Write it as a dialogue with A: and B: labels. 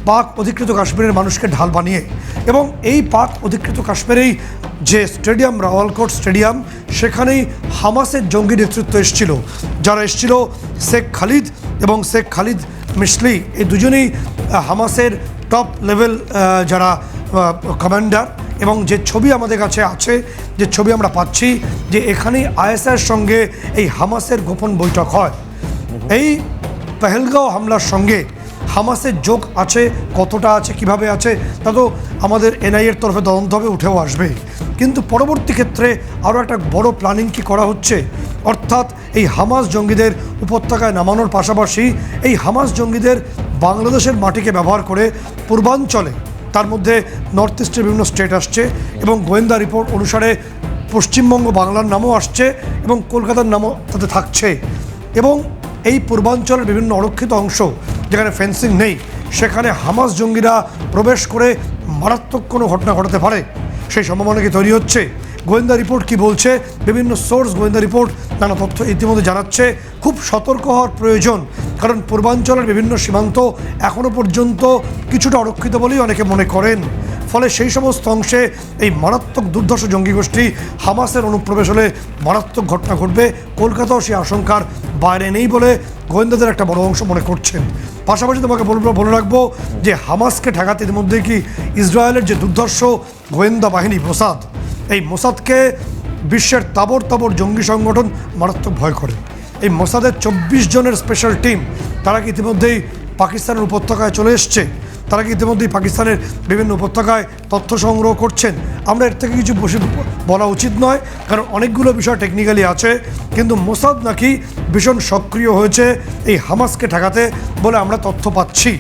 A: পাক অধিকৃত কাশ্মীরের মানুষকে ঢাল বানিয়ে এবং এই পাক অধিকৃত কাশ্মীরেই যে স্টেডিয়াম রাওয়ালকোট স্টেডিয়াম সেখানেই হামাসের জঙ্গি নেতৃত্ব এসেছিল, যারা এসেছিল শেখ খালিদ এবং শেখ খালিদ মিসলি, এই দুজনেই হামাসের টপ লেভেল যারা কমান্ডার। এবং যে ছবি আমাদের কাছে আছে, যে ছবি আমরা পাচ্ছি, যে এখানেই আইএসআইয়ের সঙ্গে এই হামাসের গোপন বৈঠক হয়। এই পেহেলগাঁও হামলার সঙ্গে হামাসের যোগ আছে, কতটা আছে, কিভাবে আছে, তা তো আমাদের এনআইএর তরফে তদন্ত হবে, উঠেও আসবে। কিন্তু পরবর্তী ক্ষেত্রে আরও একটা বড় প্ল্যানিং কি করা হচ্ছে, অর্থাৎ এই হামাস জঙ্গিদের উপত্যকায় নামানোর পাশাপাশি এই হামাস জঙ্গিদের বাংলাদেশের মাটিকে ব্যবহার করে পূর্বাঞ্চলে, তার মধ্যে নর্থ ইস্টের বিভিন্ন স্টেট আসছে এবং গোয়েন্দা রিপোর্ট অনুসারে পশ্চিমবঙ্গ বাংলার নামও আসছে এবং কলকাতার নামও তাতে থাকছে। এবং এই পূর্বাঞ্চলের বিভিন্ন অরক্ষিত অংশ যেখানে ফেন্সিং নেই, সেখানে হামাস জঙ্গিরা প্রবেশ করে মারাত্মক কোনো ঘটনা ঘটাতে পারে, সেই সম্ভাবনা কি তৈরি হচ্ছে? গোয়েন্দা রিপোর্ট কি বলছে? বিভিন্ন সোর্স গোয়েন্দা রিপোর্ট নানা তথ্য ইতিমধ্যে জানাচ্ছে। খুব সতর্ক হওয়ার প্রয়োজন, কারণ পূর্বাঞ্চলের বিভিন্ন সীমান্ত এখনও পর্যন্ত কিছুটা অরক্ষিত বলেই অনেকে মনে করেন। ফলে সেই সমস্ত অংশে এই মারাত্মক দুর্ধর্ষ জঙ্গি গোষ্ঠী হামাসের অনুপ্রবেশ হলে মারাত্মক ঘটনা ঘটবে। কলকাতাও সেই আশঙ্কার বাইরে নেই বলে গোয়েন্দাদের একটা বড় অংশ মনে করছেন। পাশাপাশি তোমাকে বলে রাখবো যে হামাসকে ঠেকাতে ইতিমধ্যে কি ইসরায়েলের যে দুর্ধর্ষ গোয়েন্দা বাহিনী মোসাদ, এই মোসাদকে বিশ্বের তাবর তাবর জঙ্গি সংগঠন মারাত্মক ভয় করে। এই মোসাদের 24 জনের স্পেশাল টিম, তারা কি ইতিমধ্যেই পাকিস্তানের উপত্যকায় চলে এসছে, তারা কি ইতিমধ্যেই পাকিস্তানের বিভিন্ন উপত্যকায় তথ্য সংগ্রহ করছেন। আমরা এর থেকে কিছু বলা উচিত নয়, কারণ অনেকগুলো বিষয় টেকনিক্যালি আছে, কিন্তু মোসাদ নাকি ভীষণ সক্রিয় হয়েছে এই হামাসকে ঠেকাতে বলে আমরা তথ্য পাচ্ছি।